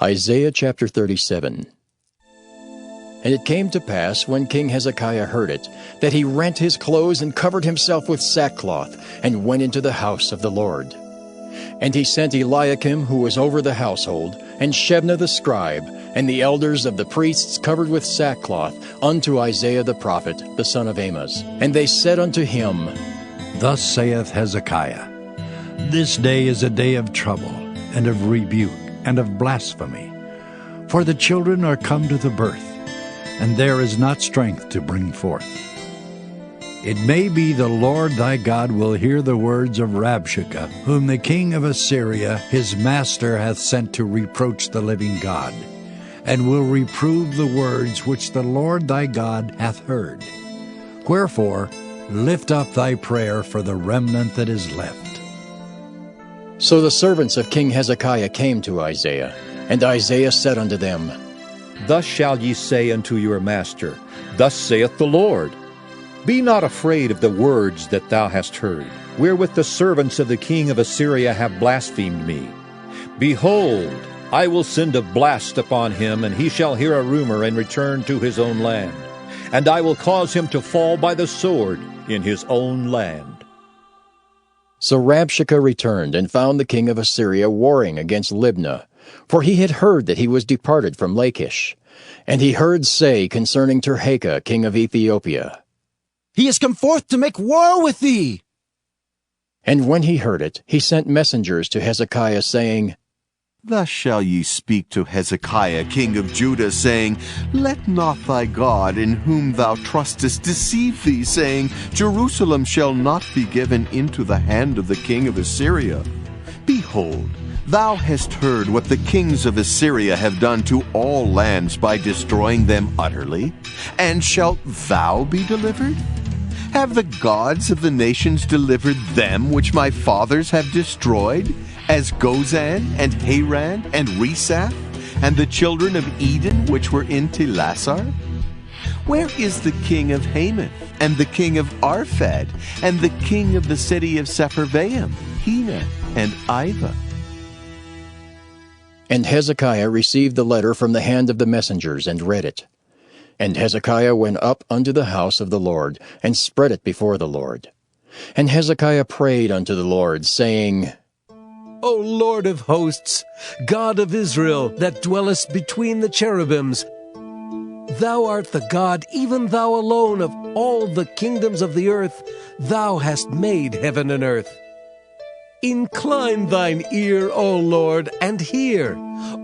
Isaiah chapter 37. And it came to pass, when King Hezekiah heard it, that he rent his clothes and covered himself with sackcloth, and went into the house of the Lord. And he sent Eliakim, who was over the household, and Sebna the scribe, and the elders of the priests covered with sackcloth, unto Isaiah the prophet, the son of Amos. And they said unto him, Thus saith Hezekiah, This day is a day of trouble, and of rebuke, and of blasphemy. For the children are come to the birth, and there is not strength to bring forth. It may be the Lord thy God will hear the words of Rabshakeh, whom the king of Assyria his master hath sent to reproach the living God, and will reprove the words which the Lord thy God hath heard. Wherefore lift up thy prayer for the remnant that is left. So the servants of King Hezekiah came to Isaiah, and Isaiah said unto them, Thus shall ye say unto your master, Thus saith the Lord, Be not afraid of the words that thou hast heard, wherewith the servants of the king of Assyria have blasphemed me. Behold, I will send a blast upon him, and he shall hear a rumor and return to his own land. And I will cause him to fall by the sword in his own land. So Rabshakeh returned, and found the king of Assyria warring against Libnah, for he had heard that he was departed from Lachish. And he heard say concerning Tirhakah, king of Ethiopia, He is come forth to make war with thee. And when he heard it, he sent messengers to Hezekiah, saying, Thus shall ye speak to Hezekiah, king of Judah, saying, Let not thy God, in whom thou trustest, deceive thee, saying, Jerusalem shall not be given into the hand of the king of Assyria. Behold, thou hast heard what the kings of Assyria have done to all lands by destroying them utterly, and shalt thou be delivered? Have the gods of the nations delivered them which my fathers have destroyed, as Gozan, and Haran, and Resaph, and the children of Eden which were in Telassar? Where is the king of Hamath, and the king of Arphad, and the king of the city of Sepharvaim, Hena, and Iva? And Hezekiah received the letter from the hand of the messengers, and read it. And Hezekiah went up unto the house of the Lord, and spread it before the Lord. And Hezekiah prayed unto the Lord, saying, O Lord of hosts, God of Israel, that dwellest between the cherubims, Thou art the God, even thou alone, of all the kingdoms of the earth. Thou hast made heaven and earth. Incline thine ear, O Lord, and hear.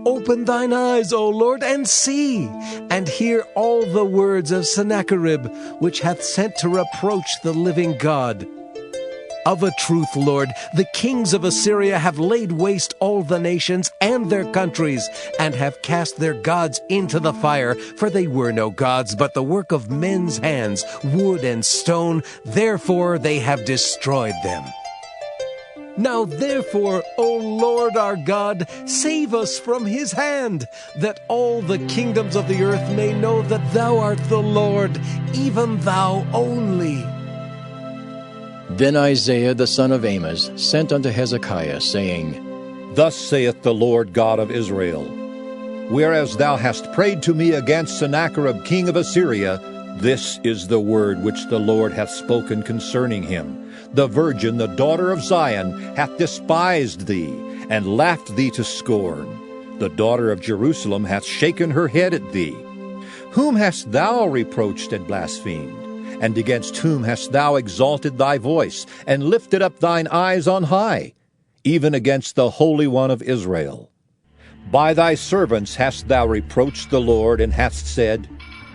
Open thine eyes, O Lord, and see, and hear all the words of Sennacherib, which hath sent to reproach the living God. Of a truth, Lord, the kings of Assyria have laid waste all the nations and their countries, and have cast their gods into the fire, for they were no gods, but the work of men's hands, wood and stone. Therefore they have destroyed them. Now therefore, O Lord our God, save us from his hand, that all the kingdoms of the earth may know that thou art the Lord, even thou only. Then Isaiah the son of Amos sent unto Hezekiah, saying, Thus saith the Lord God of Israel, Whereas thou hast prayed to me against Sennacherib king of Assyria, this is the word which the Lord hath spoken concerning him. The virgin, the daughter of Zion, hath despised thee, and laughed thee to scorn. The daughter of Jerusalem hath shaken her head at thee. Whom hast thou reproached and blasphemed? And against whom hast thou exalted thy voice, and lifted up thine eyes on high? Even against the Holy One of Israel. By thy servants hast thou reproached the Lord, and hast said,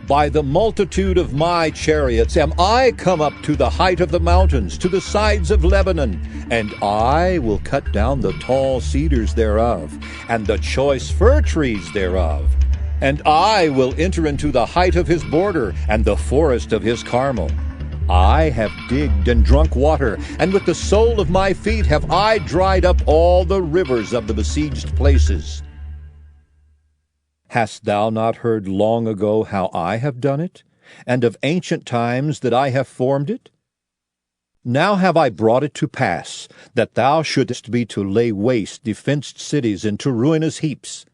By the multitude of my chariots am I come up to the height of the mountains, to the sides of Lebanon, and I will cut down the tall cedars thereof, and the choice fir trees thereof. And I will enter into the height of his border, and the forest of his Carmel. I have digged and drunk water, and with the sole of my feet have I dried up all the rivers of the besieged places. Hast thou not heard long ago how I have done it, and of ancient times that I have formed it? Now have I brought it to pass, that thou shouldest be to lay waste defenced cities into ruinous heaps.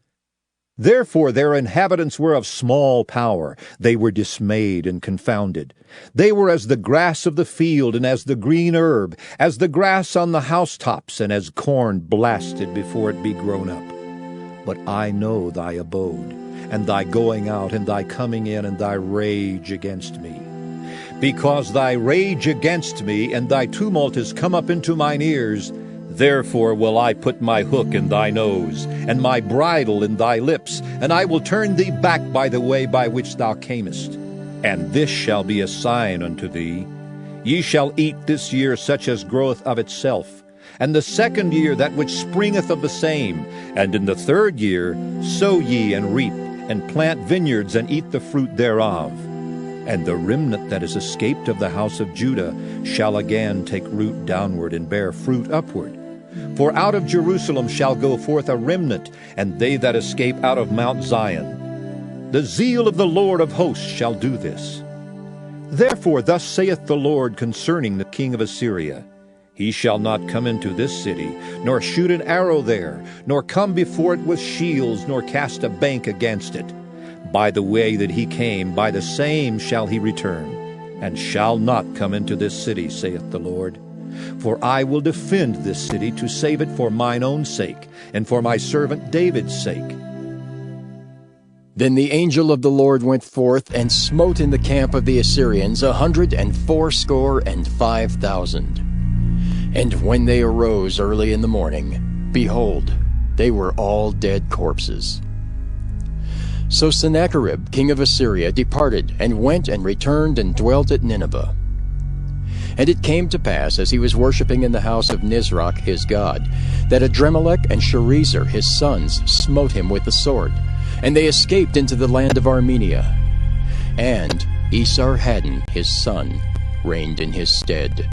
Therefore their inhabitants were of small power. They were dismayed and confounded. They were as the grass of the field, and as the green herb, as the grass on the housetops, and as corn blasted before it be grown up. But I know thy abode, and thy going out, and thy coming in, and thy rage against me. Because thy rage against me, and thy tumult is come up into mine ears, therefore will I put my hook in thy nose, and my bridle in thy lips, and I will turn thee back by the way by which thou camest. And this shall be a sign unto thee. Ye shall eat this year such as groweth of itself, and the second year that which springeth of the same, and in the third year sow ye and reap, and plant vineyards and eat the fruit thereof. And the remnant that is escaped of the house of Judah shall again take root downward and bear fruit upward. For out of Jerusalem shall go forth a remnant, and they that escape out of Mount Zion. The zeal of the Lord of hosts shall do this. Therefore thus saith the Lord concerning the king of Assyria, He shall not come into this city, nor shoot an arrow there, nor come before it with shields, nor cast a bank against it. By the way that he came, by the same shall he return, and shall not come into this city, saith the Lord. For I will defend this city to save it for mine own sake, and for my servant David's sake. Then the angel of the Lord went forth, and smote in the camp of the Assyrians 185,000. And when they arose early in the morning, behold, they were all dead corpses. So Sennacherib king of Assyria departed, and went and returned and dwelt at Nineveh. And it came to pass, as he was worshipping in the house of Nisroch his god, that Adremelech and Sharezer his sons smote him with the sword, and they escaped into the land of Armenia. And Esarhaddon his son reigned in his stead.